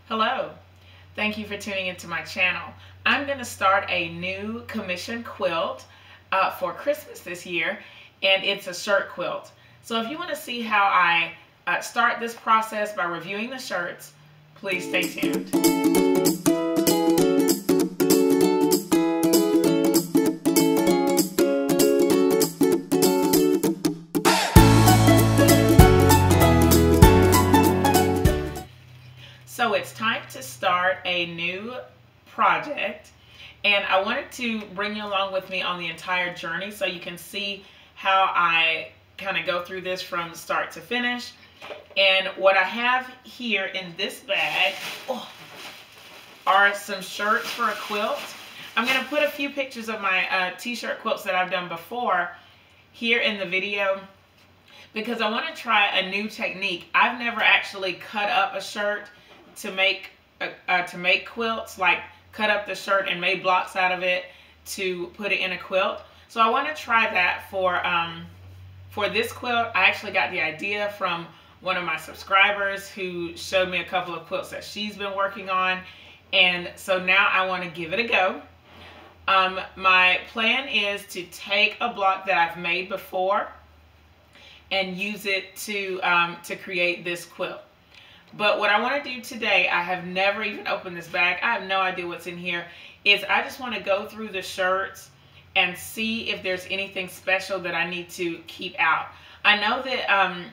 Hello, thank you for tuning into my channel. I'm going to start a new commission quilt for Christmas this year, and it's a shirt quilt. So if you want to see how I start this process by reviewing the shirts, please stay tuned. So it's time to start a new project, and I wanted to bring you along with me on the entire journey so you can see how I kind of go through this from start to finish. And what I have here in this bag are some shirts for a quilt. I'm going to put a few pictures of my t-shirt quilts that I've done before here in the video because I want to try a new technique. I've never actually cut up a shirt to make quilts, like cut up the shirt and made blocks out of it to put it in a quilt. So I want to try that for this quilt. I actually got the idea from one of my subscribers who showed me a couple of quilts that she's been working on, and so now I want to give it a go. My plan is to take a block that I've made before and use it to create this quilt. But what I want to do today, I have never even opened this bag. I have no idea what's in here. Is I just want to go through the shirts and see if there's anything special that I need to keep out. I know that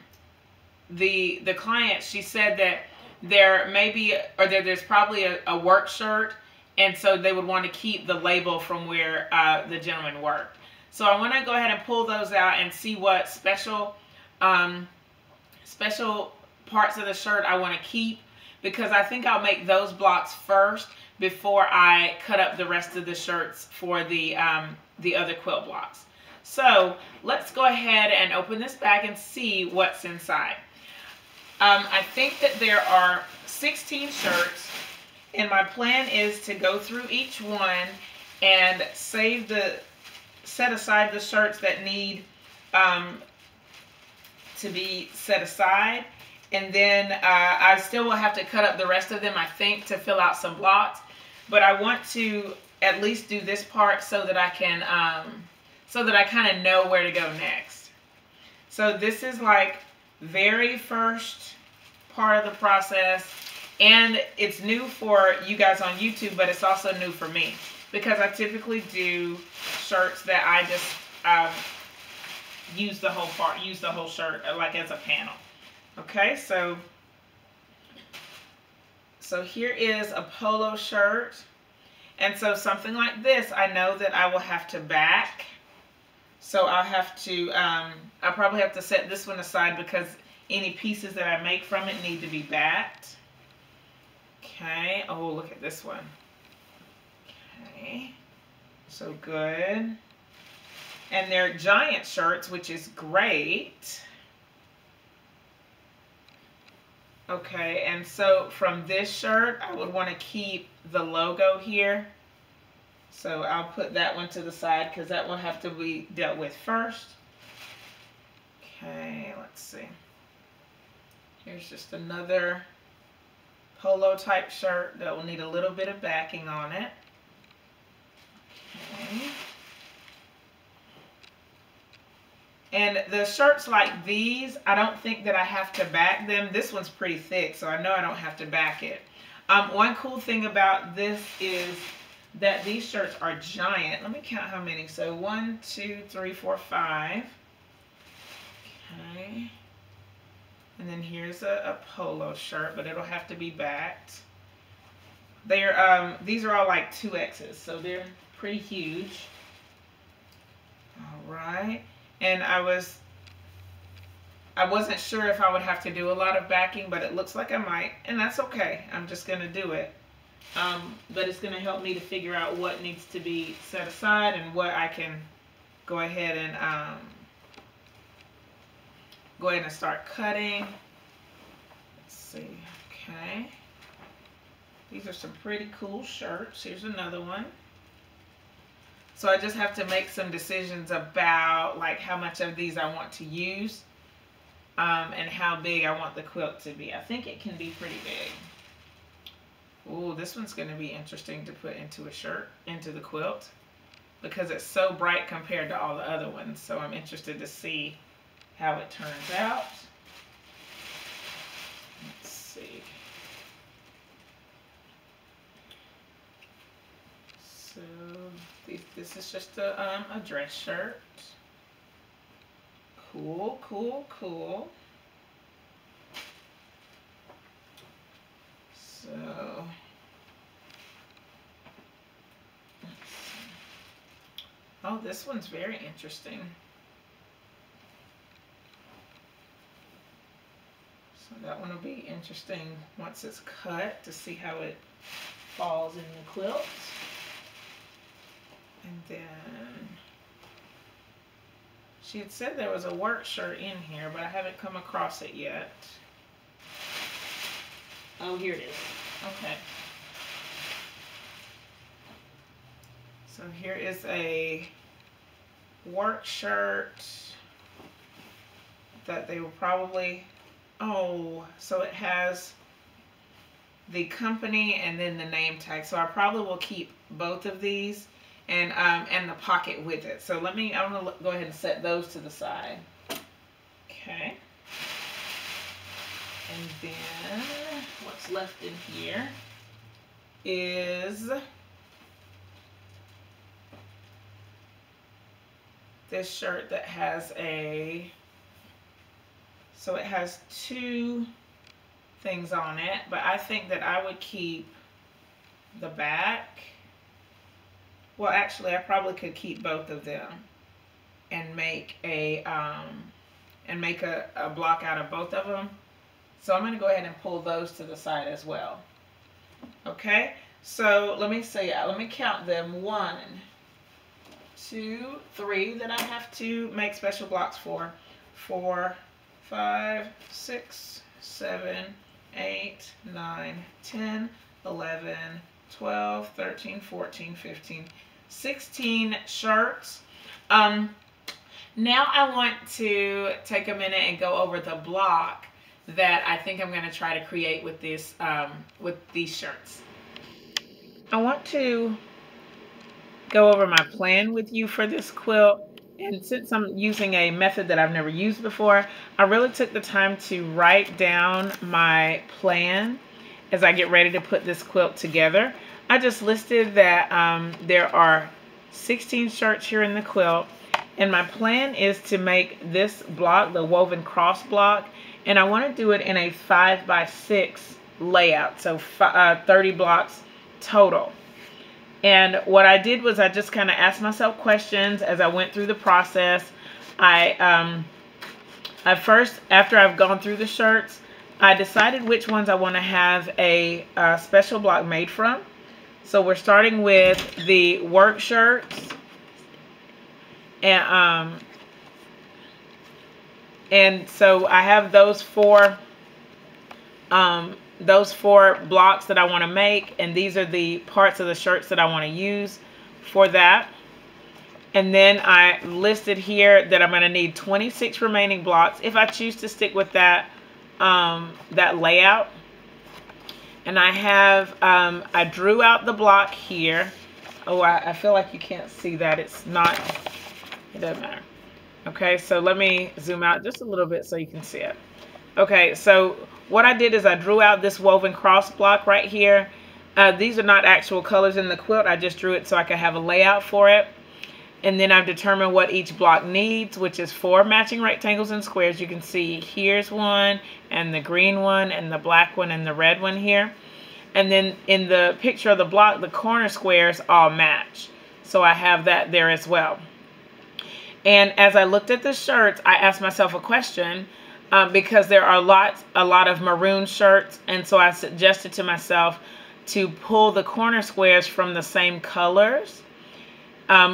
the client, she said that there may be, or there's probably a work shirt, and so they would want to keep the label from where the gentleman worked. So I want to go ahead and pull those out and see what special parts of the shirt I want to keep, because I think I'll make those blocks first before I cut up the rest of the shirts for the other quilt blocks. So let's go ahead and open this bag and see what's inside. I think that there are 16 shirts, and my plan is to go through each one and set aside the shirts that need to be set aside. And then I still will have to cut up the rest of them, I think, to fill out some blocks. But I want to at least do this part so that I can, so that I kind of know where to go next. So this is like very first part of the process, and it's new for you guys on YouTube, but it's also new for me because I typically do shirts that I just use the whole shirt like as a panel. Okay, so here is a polo shirt, and so something like this, I know that I will have to back. So I'll have to, I'll probably have to set this one aside because any pieces that I make from it need to be backed. Okay, oh, look at this one. Okay, so good. And they're giant shirts, which is great. Okay, and so from this shirt, I would want to keep the logo here. So I'll put that one to the side because that will have to be dealt with first. Okay, let's see. Here's just another polo type shirt that will need a little bit of backing on it. Okay. And the shirts like these, I don't think that I have to back them. This one's pretty thick, so I know I don't have to back it. One cool thing about this is that these shirts are giant. Let me count how many. So 1, 2, 3, 4, 5. Okay. And then here's a polo shirt, but it'll have to be backed. These are all like 2X's, so they're pretty huge. All right. And I wasn't sure if I would have to do a lot of backing, but it looks like I might, and that's okay. I'm just going to do it. But it's going to help me to figure out what needs to be set aside and what I can go ahead and start cutting. Let's see. Okay. These are some pretty cool shirts. Here's another one. So I just have to make some decisions about like how much of these I want to use and how big I want the quilt to be. I think it can be pretty big. Oh, this one's going to be interesting to put into a shirt, into the quilt, because it's so bright compared to all the other ones. So I'm interested to see how it turns out. Let's see. So this is just a dress shirt. Cool, cool, cool. So let's see. Oh, this one's very interesting. So that one will be interesting once it's cut to see how it falls in the quilt. And then she had said there was a work shirt in here, but I haven't come across it yet. Oh, here it is. Okay. So here is a work shirt that they will probably, oh, so it has the company and then the name tag. So I probably will keep both of these and the pocket with it. So I'm gonna go ahead and set those to the side. Okay. And then what's left in here is this shirt that has so it has two things on it, but I think that I would keep the back. Well, actually, I probably could keep both of them and make a block out of both of them. So I'm going to go ahead and pull those to the side as well. Okay, so let me count them. 1, 2, 3 that I have to make special blocks for. 4, 5, 6, 7, 8, 9, 10, 11, 12, 13, 14, 15, 16 shirts. Now I want to take a minute and go over the block that I think I'm going to try to create with this with these shirts. I want to go over my plan with you for this quilt, and since I'm using a method that I've never used before, I really took the time to write down my plan as I get ready to put this quilt together. I just listed that there are 16 shirts here in the quilt, and my plan is to make this block, the woven cross block, and I want to do it in a 5x6 layout, so 30 blocks total. And what I did was I just kind of asked myself questions as I went through the process. I first, after I've gone through the shirts, I decided which ones I want to have a special block made from. So we're starting with the work shirts, and so I have those four blocks that I want to make, and these are the parts of the shirts that I want to use for that. And then I listed here that I'm going to need 26 remaining blocks if I choose to stick with that that layout. And I have I drew out the block here. Oh, I feel like you can't see that. It doesn't matter. Okay, so let me zoom out just a little bit so you can see it. Okay, so what I did is I drew out this woven cross block right here. These are not actual colors in the quilt. I just drew it so I could have a layout for it. And then I've determined what each block needs, which is 4 matching rectangles and squares. You can see here's one, and the green one, and the black one, and the red one here. And then in the picture of the block, the corner squares all match. So I have that there as well. And as I looked at the shirts, I asked myself a question because there are a lot of maroon shirts. And so I suggested to myself to pull the corner squares from the same colors,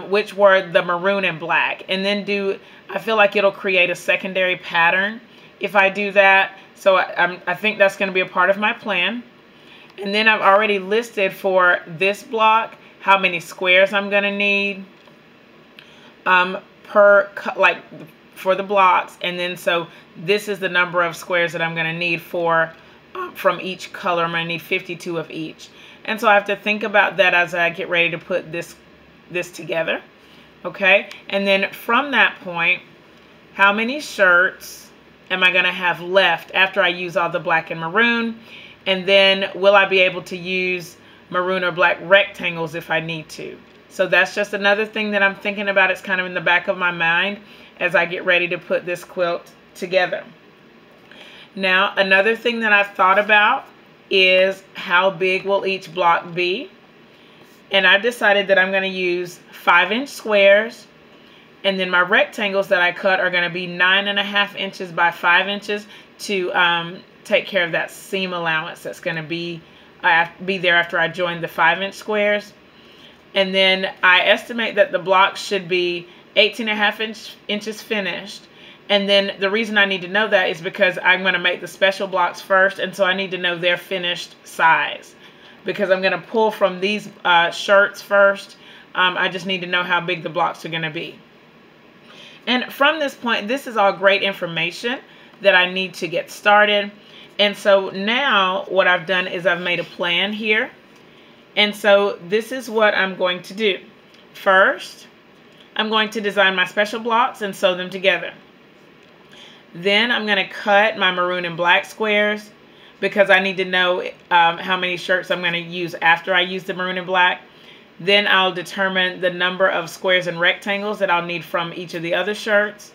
which were the maroon and black. And then I feel like it'll create a secondary pattern if I do that. So I think that's going to be a part of my plan. And then I've already listed for this block how many squares I'm going to need for the blocks. And then so this is the number of squares that I'm going to need for from each color. I'm going to need 52 of each. And so I have to think about that as I get ready to put this together. Okay, and then from that point, how many shirts am I going to have left after I use all the black and maroon? And then will I be able to use maroon or black rectangles if I need to? So that's just another thing that I'm thinking about. It's kind of in the back of my mind as I get ready to put this quilt together. Now, another thing that I've thought about is how big will each block be? And I've decided that I'm going to use 5-inch squares, and then my rectangles that I cut are going to be 9.5 inches by 5 inches to take care of that seam allowance that's going to be there after I join the 5-inch squares. And then I estimate that the blocks should be 18.5 inches finished. And then the reason I need to know that is because I'm going to make the special blocks first, and so I need to know their finished size, because I'm going to pull from these shirts first. I just need to know how big the blocks are going to be. And from this point, this is all great information that I need to get started. And so now what I've done is I've made a plan here. And so this is what I'm going to do. First, I'm going to design my special blocks and sew them together. Then I'm going to cut my maroon and black squares, because I need to know how many shirts I'm going to use after I use the maroon and black. Then I'll determine the number of squares and rectangles that I'll need from each of the other shirts.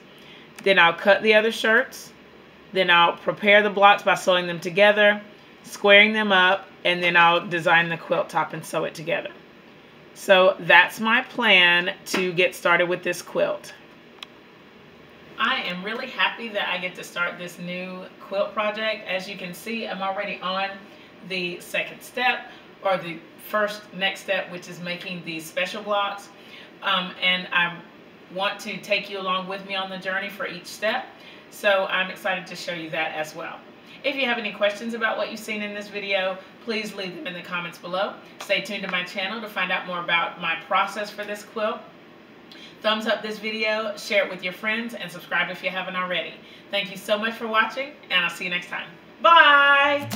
Then I'll cut the other shirts. Then I'll prepare the blocks by sewing them together, squaring them up, and then I'll design the quilt top and sew it together. So that's my plan to get started with this quilt. I am really happy that I get to start this new quilt project. As you can see, I'm already on the second step, or the next step, which is making these special blocks. And I want to take you along with me on the journey for each step. So I'm excited to show you that as well. If you have any questions about what you've seen in this video, please leave them in the comments below. Stay tuned to my channel to find out more about my process for this quilt. Thumbs up this video, share it with your friends, and subscribe if you haven't already. Thank you so much for watching, and I'll see you next time. Bye!